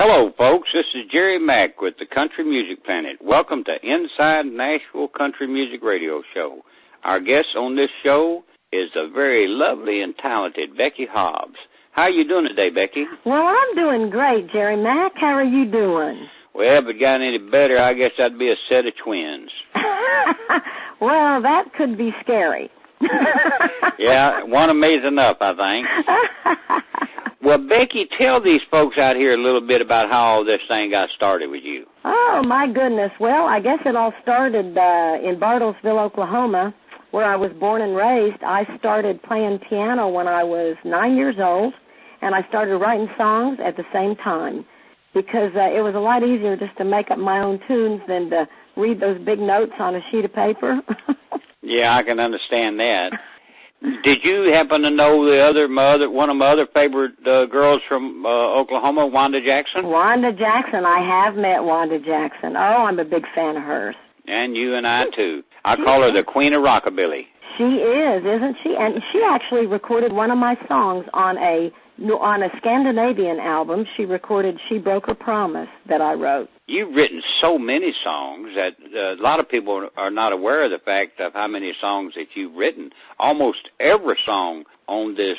Hello, folks. This is Jerry Mack with the Country Music Planet. Welcome to Inside Nashville Country Music Radio Show. Our guest on this show is the very lovely and talented Becky Hobbs. How are you doing today, Becky? Well, I'm doing great, Jerry Mack. How are you doing? Well, if it got any better, I guess I'd be a set of twins. Well, that could be scary. Yeah, one of me's enough, I think. Well, Becky, tell these folks out here a little bit about how all this thing got started with you. Oh, my goodness. Well, I guess it all started in Bartlesville, Oklahoma, where I was born and raised. I started playing piano when I was 9 years old, and I started writing songs at the same time because it was a lot easier just to make up my own tunes than to read those big notes on a sheet of paper. Yeah, I can understand that. Did you happen to know one of my other favorite girls from Oklahoma, Wanda Jackson? Wanda Jackson. I have met Wanda Jackson. Oh, I'm a big fan of hers. And you and I, too. I call her the Queen of Rockabilly. She is, isn't she? And she actually recorded one of my songs on a Scandinavian album. She recorded She Broke Her Promise that I wrote. You've written so many songs that a lot of people are not aware of the fact of how many songs that you've written. Almost every song on this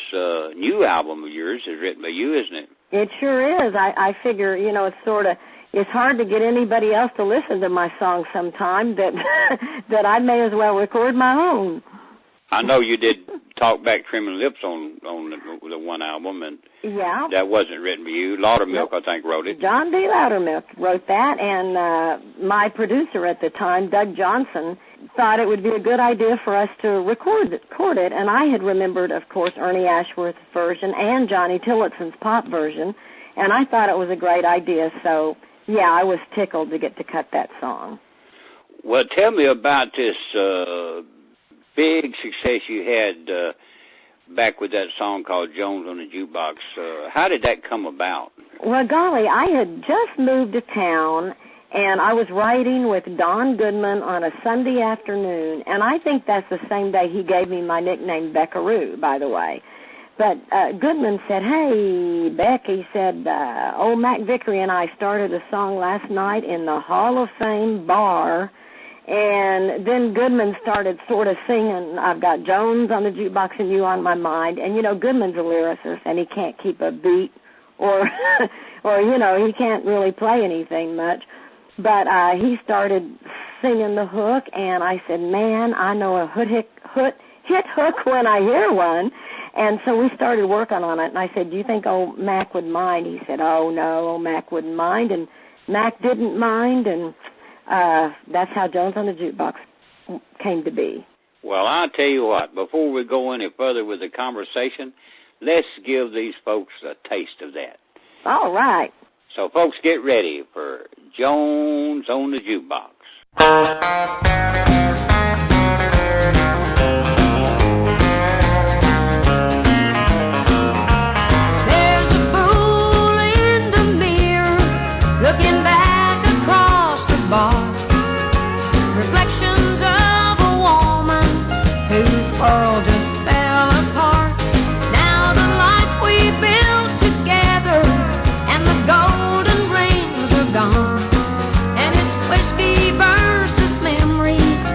new album of yours is written by you, isn't it? It sure is. I figure, it's hard to get anybody else to listen to my songs sometime that I may as well record my own. I know you did Talk Back Trimming Lips on the one album, and yeah, that wasn't written by you. Laudermilk, I think, wrote it. John D. Laudermilk wrote that, and my producer at the time, Doug Johnson, thought it would be a good idea for us to record it, and I had remembered, of course, Ernie Ashworth's version and Johnny Tillotson's pop version, and I thought it was a great idea, so, yeah, I was tickled to get to cut that song. Well, tell me about this big success you had back with that song called Jones on the Jukebox. How did that come about? Well, golly, I had just moved to town, and I was riding with Don Goodman on a Sunday afternoon, and I think that's the same day he gave me my nickname Beckaroo, by the way. But Goodman said, "Hey, Beck," he said, old Mac Vickery and I started a song last night in the Hall of Fame bar. And then Goodman started sort of singing, "I've got Jones on the jukebox and you on my mind." And, Goodman's a lyricist, and he can't keep a beat or he can't really play anything much. But he started singing the hook, and I said, "Man, I know a hit hook when I hear one." And so we started working on it, and I said, "Do you think old Mac would mind?" He said, "Oh, no, old Mac wouldn't mind." And Mac didn't mind, and that's how Jones on the Jukebox came to be. Well, I'll tell you what, before we go any further with the conversation, let's give these folks a taste of that. All right. So, folks, get ready for Jones on the Jukebox. There's a fool in the mirror looking back across the bar. Reflections of a woman whose world just fell apart. Now the life we built together and the golden rings are gone. And it's whiskey versus memories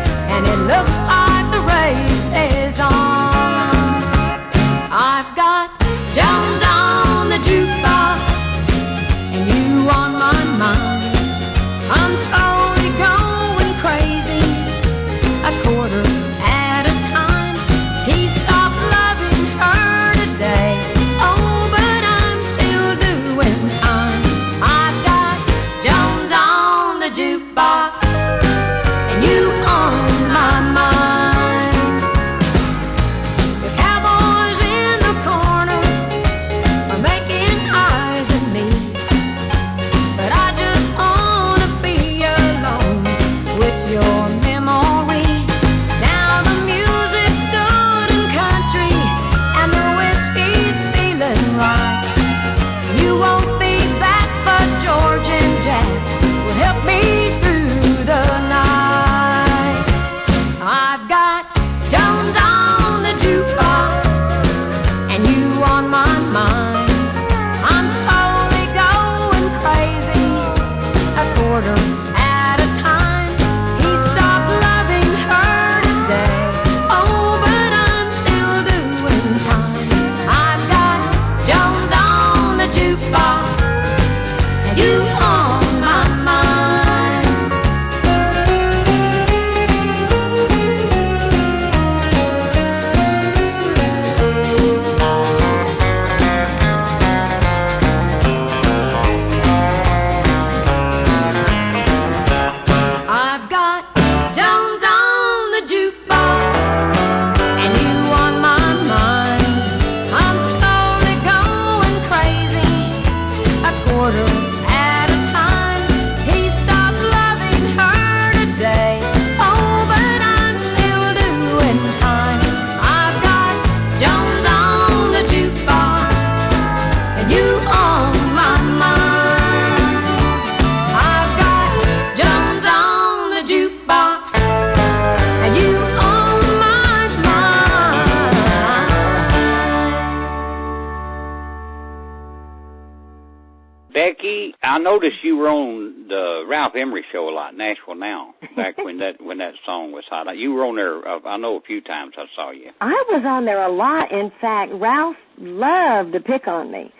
Becky, I noticed you were on the Ralph Emery show a lot, Nashville Now, back when that song was hot. You were on there, I know, a few times I saw you. I was on there a lot. In fact, Ralph loved to pick on me,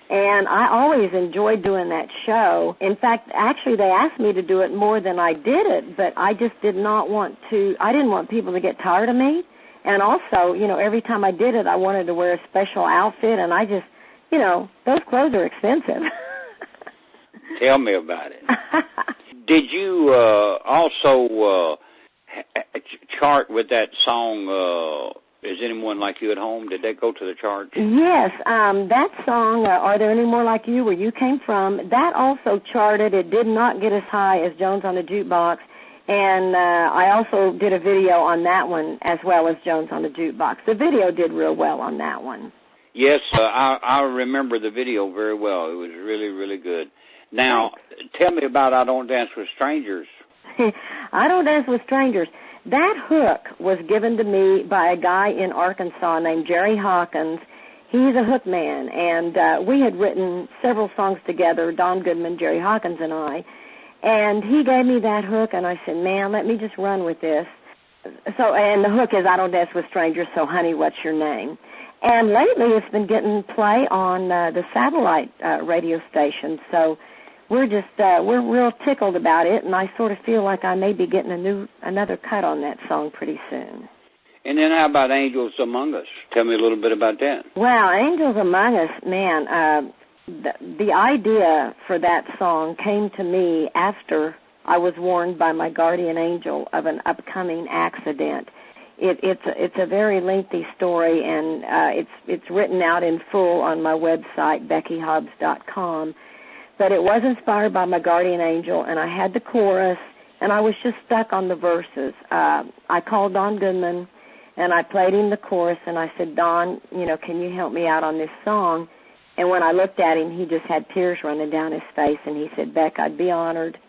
and I always enjoyed doing that show. In fact, actually, they asked me to do it more than I did it, but I just did not want to. I didn't want people to get tired of me, and also, you know, every time I did it, I wanted to wear a special outfit, and I just, you know, those clothes are expensive. Tell me about it. Did you also chart with that song, Is Anyone Like You at Home? Did that go to the charts? Yes. That song, Are There Any More Like You, Where You Came From, that also charted. It did not get as high as Jones on the Jukebox. And I also did a video on that one as well as Jones on the Jukebox. The video did real well on that one. Yes, I remember the video very well. It was really, really good. Now, tell me about I Don't Dance with Strangers. I Don't Dance with Strangers. That hook was given to me by a guy in Arkansas named Jerry Hawkins. He's a hook man, and we had written several songs together, Don Goodman, Jerry Hawkins, and I. And he gave me that hook, and I said, man, let me just run with this. So, and the hook is I Don't Dance with Strangers, so honey, what's your name? And lately it's been getting play on the satellite radio station, so we're real tickled about it, and I sort of feel like I may be getting another cut on that song pretty soon. And then how about Angels Among Us? Tell me a little bit about that. Well, Angels Among Us, man, the idea for that song came to me after I was warned by my guardian angel of an upcoming accident. It's a very lengthy story, and it's written out in full on my website, BeckyHobbs.com. But it was inspired by my guardian angel, and I had the chorus, and I was just stuck on the verses. I called Don Goodman, and I played him the chorus, and I said, Don, you know, can you help me out on this song? And when I looked at him, he just had tears running down his face, and he said, Beck, I'd be honored.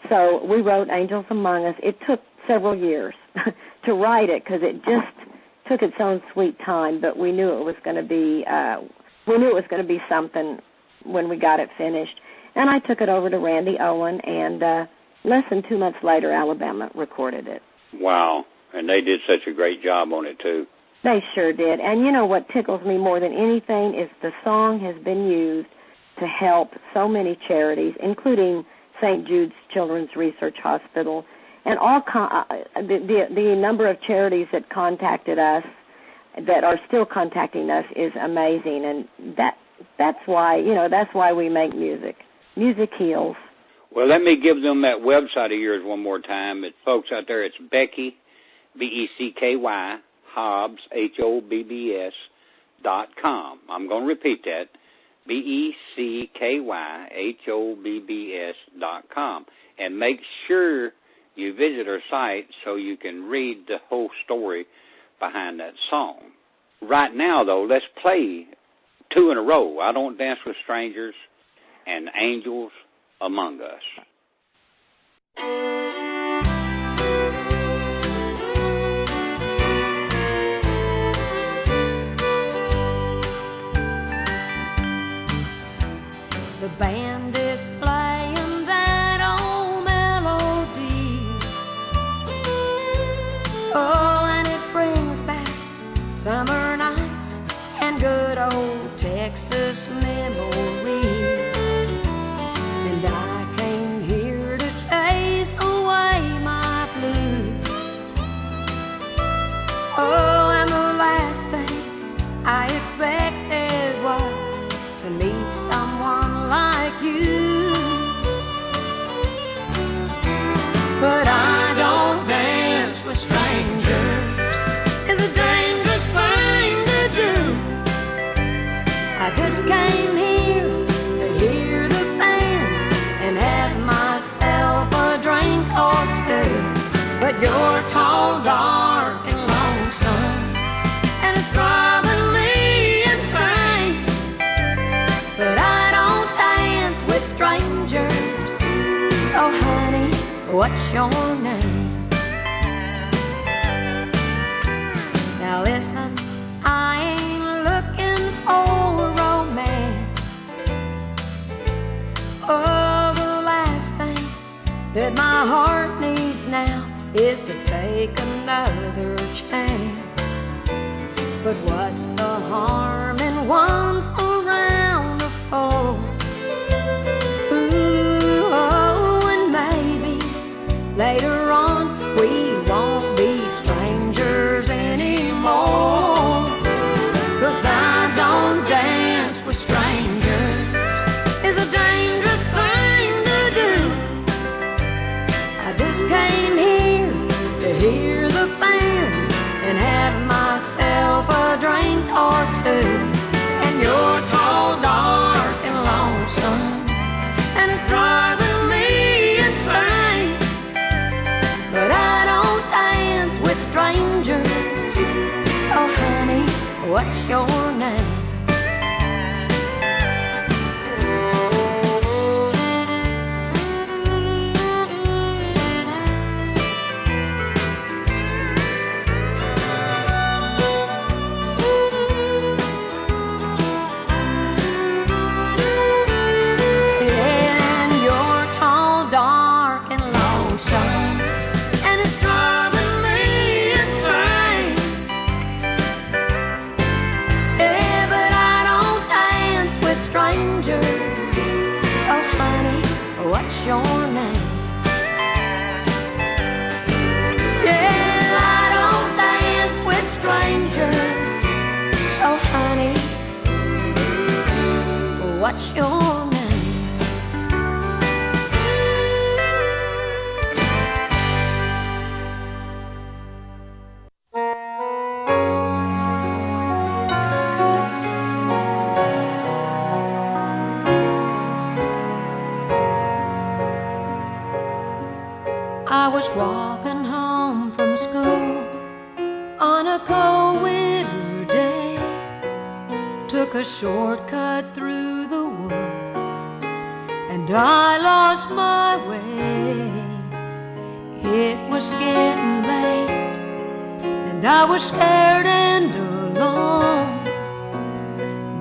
So we wrote Angels Among Us. It took several years to write it because it just took its own sweet time, but we knew it was going to be something when we got it finished. And I took it over to Randy Owen, and less than 2 months later, Alabama recorded it. Wow, and they did such a great job on it, too. They sure did. And you know what tickles me more than anything is the song has been used to help so many charities, including St. Jude's Children's Research Hospital, and all the number of charities that contacted us, that are still contacting us, is amazing. And that's why we make music. Music heals. Well, let me give them that website of yours one more time. Folks out there, it's Becky, Becky, Hobbs, HOBBS.com. I'm going to repeat that, BeckyHobbs.com. And make sure you visit her site so you can read the whole story behind that song. Right now, though, let's play two in a row. I Don't Dance with Strangers and Angels Among Us. The band is playing that old melody. Oh, and it brings back summer nights and good old Texas memories. And I came here to chase away my blues. Oh, and the last thing I expected was to meet someone like you. But I don't dance with strangers. It's a dangerous thing to do. I just came here to hear the band and have myself a drink or two. But you're tall, dark, and lonesome, and it's driving me insane. But I don't dance with strangers. So honey, what's your name? Now listen, I ain't looking for romance. that my heart needs now is to take another chance. But what's the harm in once around a fold? Ooh, oh, and maybe later on we won't be strangers anymore. 'Cause I don't dance with strangers. It's a dangerous thing to do. I just came here to hear the band and have myself a drink or two. And you're tall, dark, and lonesome, and it's driving me insane. But I don't dance with strangers. So honey, what's your name? What's your name? Yeah, I don't dance with strangers. So honey, what's your name? I was walking home from school on a cold winter day. Took a shortcut through the woods and I lost my way. It was getting late and I was scared and alone.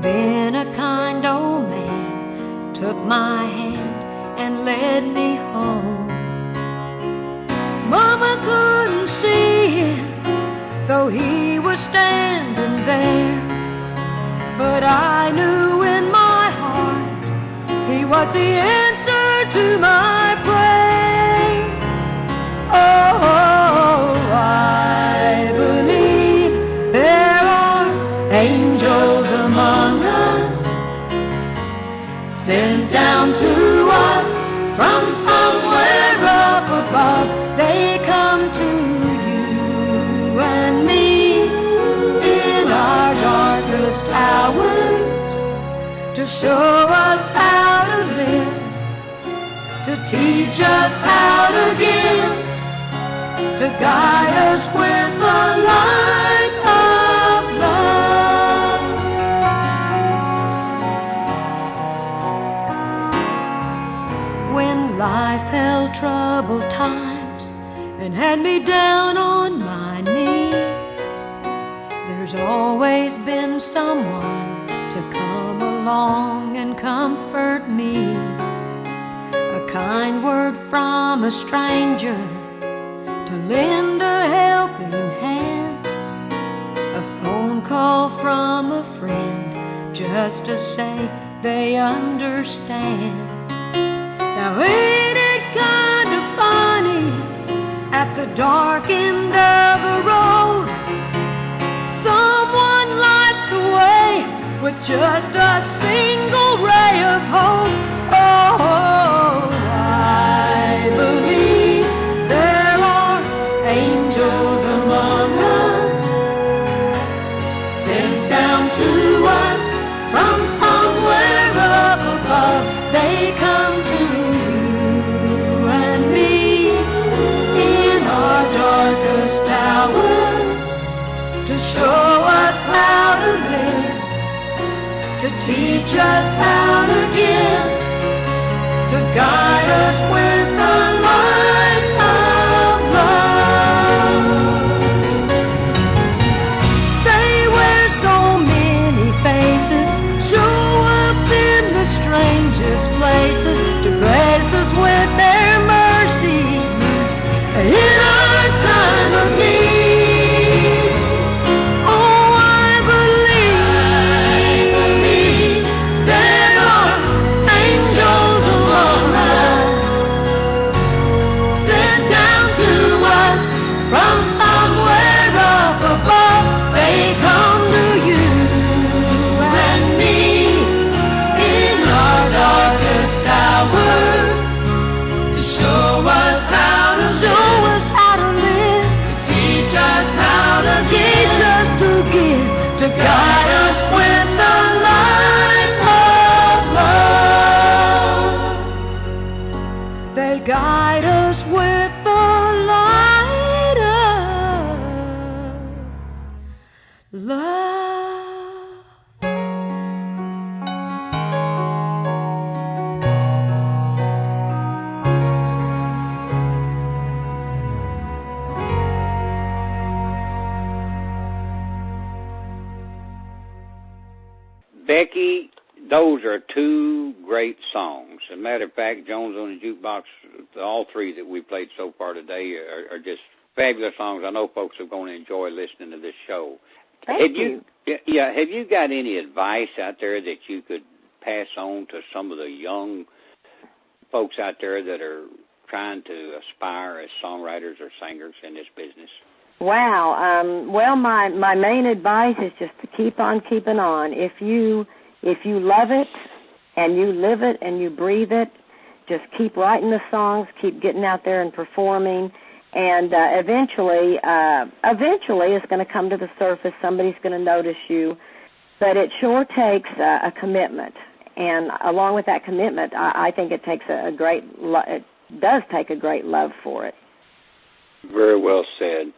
Then a kind old man took my hand and led me home. Mama couldn't see him, though he was standing there. But I knew in my heart he was the answer to my prayer. Oh, I believe there are angels among us, sent down to us from somewhere up above. They come to you and me in our darkest hours to show us how to live, to teach us how to give, to guide us with the light of love. When life held troubled times and had me down on my knees, there's always been someone to come along and comfort me. A kind word from a stranger to lend a helping hand, a phone call from a friend just to say they understand. Now ain't it kind of funny, at the dark end of the road, someone lights the way with just a single ray of hope. Oh, I believe there are angels among us, sent down to us from somewhere up above. They come to you and me in our darkest hours to show us how to live, to teach us how to give, to guide us with the light of love. They wear so many faces, show up in the strangest places to grace us with their mercy guide us with the light of love. They guide us with the light of love. Becky, those are two great songs. As a matter of fact, Jones on the Jukebox, all three that we played so far today are just fabulous songs. I know folks are going to enjoy listening to this show. Thank you. Yeah, have you got any advice out there that you could pass on to some of the young folks out there that are trying to aspire as songwriters or singers in this business? Wow. Well, my main advice is just to keep on keeping on. If you love it and you live it and you breathe it, just keep writing the songs, keep getting out there and performing, and eventually it's going to come to the surface. Somebody's going to notice you, but it sure takes a commitment. And along with that commitment, I think it takes it does take a great love for it. Very well said.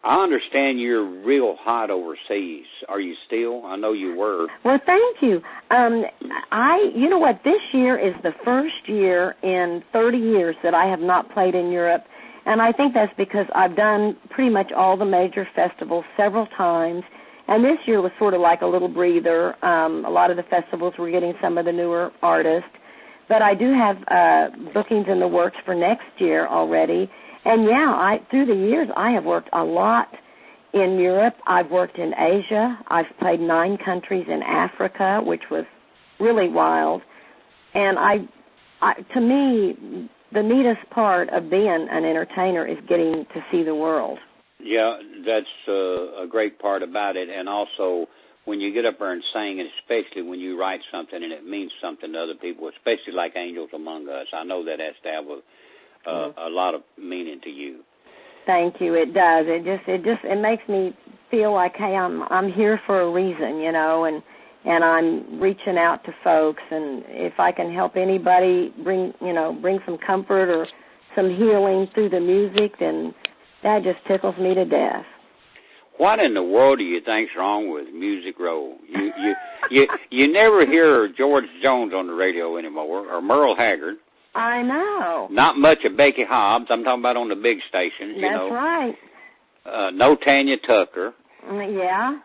I understand you're real hot overseas. Are you still? I know you were. Well, thank you. You know what? This year is the first year in 30 years that I have not played in Europe, and I think that's because I've done pretty much all the major festivals several times, and this year was sort of like a little breather. A lot of the festivals were getting some of the newer artists, but I do have bookings in the works for next year already. And, yeah, through the years, I have worked a lot in Europe. I've worked in Asia. I've played 9 countries in Africa, which was really wild. And to me, the neatest part of being an entertainer is getting to see the world. Yeah, that's a great part about it. And also, when you get up there and sing, and especially when you write something and it means something to other people, especially like Angels Among Us, I know that has to have a lot of meaning to you. Thank you. It does. It makes me feel like, hey, I'm here for a reason, you know, and I'm reaching out to folks, and if I can help anybody bring some comfort or some healing through the music, then that just tickles me to death. What in the world do you think's wrong with Music Row? You never hear George Jones on the radio anymore, or Merle Haggard. I know. Not much of Becky Hobbs. I'm talking about on the big stations. That's right. No Tanya Tucker. Yeah.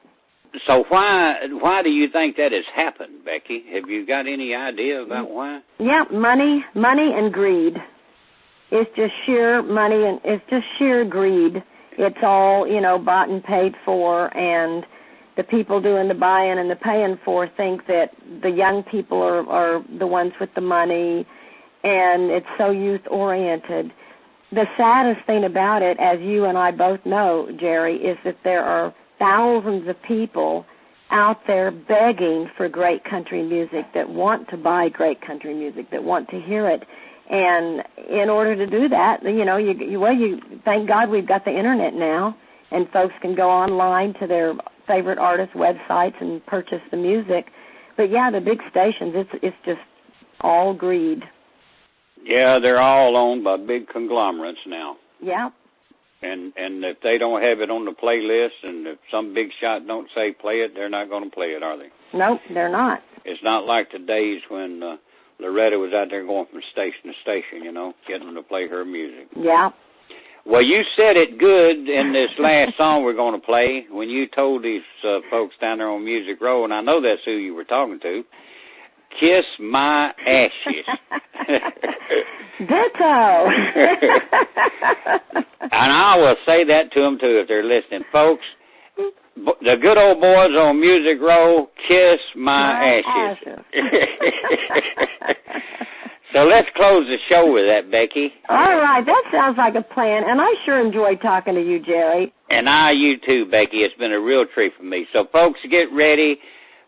So why do you think that has happened, Becky? Have you got any idea about why? Yeah, money and greed. It's just sheer money and it's just sheer greed. It's all, bought and paid for, and the people doing the buying and the paying for think that the young people are the ones with the money, and it's so youth-oriented. The saddest thing about it, as you and I both know, Jerry, is that there are thousands of people out there begging for great country music, that want to buy great country music, that want to hear it. And in order to do that, you thank God we've got the Internet now, and folks can go online to their favorite artists' websites and purchase the music. But, yeah, the big stations, it's just all greed. Yeah, they're all owned by big conglomerates now. Yeah. And if they don't have it on the playlist, and if some big shot don't say play it, they're not going to play it, are they? Nope, they're not. It's not like the days when Loretta was out there going from station to station, getting them to play her music. Yeah. Well, you said it good in this last song we're going to play when you told these folks down there on Music Row, and I know that's who you were talking to, kiss my ashes. Ditto. And I will say that to them, too, if they're listening. Folks, the good old boys on Music Row, kiss my ashes. So let's close the show with that, Becky. All right, that sounds like a plan, and I sure enjoyed talking to you, Jerry. And you too, Becky. It's been a real treat for me. So, folks, get ready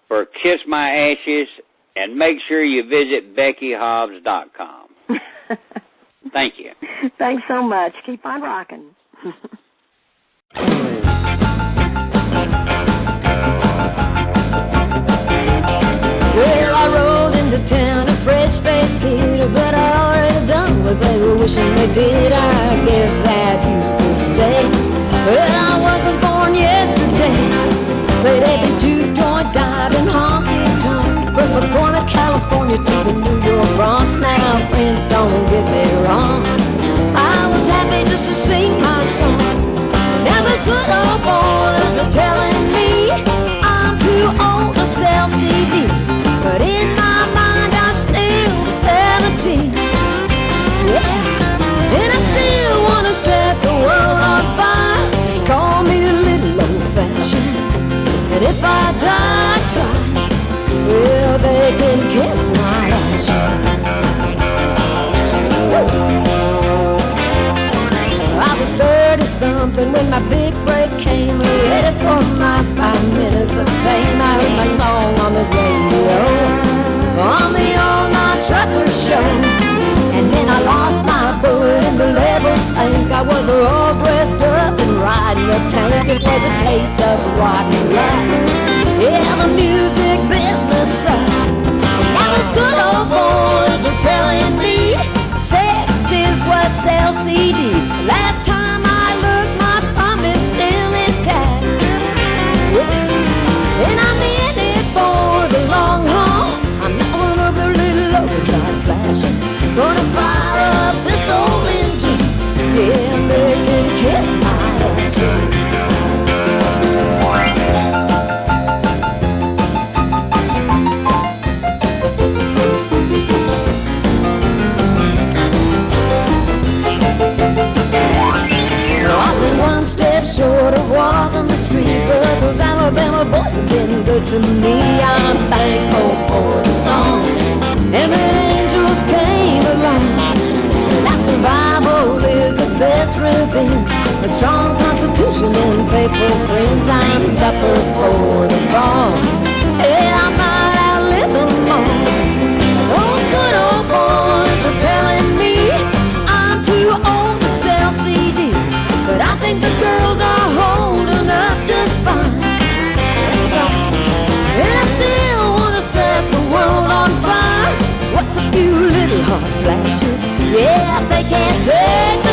for Kiss My Ashes, and make sure you visit BeckyHobbs.com. Thank you. Thanks so much. Keep on rocking. into town, a fresh-faced kid, but I already done what they were wishing they did. I guess that you could say, well, I wasn't born yesterday. Played every juke joint, dive and honky-tonk, from McCormick, California to the New York Bronx. Now, friends, don't get me wrong, I was happy just to sing my song. Now those good old boys are telling me I'm too old to sell CDs, but in my mind I'm still 17. Yeah, and I still want to set the world on fire. Just call me a little old-fashioned, and if I die trying, well, they can kiss my ashes. I was 30-something when my big break came, ready for my 5 minutes of fame. I heard my song on the radio, on the all-night trucker show, and then I lost my boat and the level sank. I was all dressed up and riding a tank. It was a case of rotten rats. Yeah, the music business sucks. Now those good old boys are telling me sex is what sells CDs. Last time I looked, my plumbing's still intact. Yeah. And I'm in it for the long haul. I'm not one of the little overnight flashes. Gonna fire up this old engine. Yeah, they can kiss my ashes. One step short of walking the street, but those Alabama boys have been good to me. I'm thankful for the songs and that angels came along. And that survival is the best revenge, a strong constitution and faithful friends. I'm tougher for the fall, and I might outlive them all. Those good old boys are telling me I'm too old to sell CDs, but I think the girls are holding up just fine. That's right. And I still want to set the world on fire. What's a few little hot flashes? Yeah, if they can't take the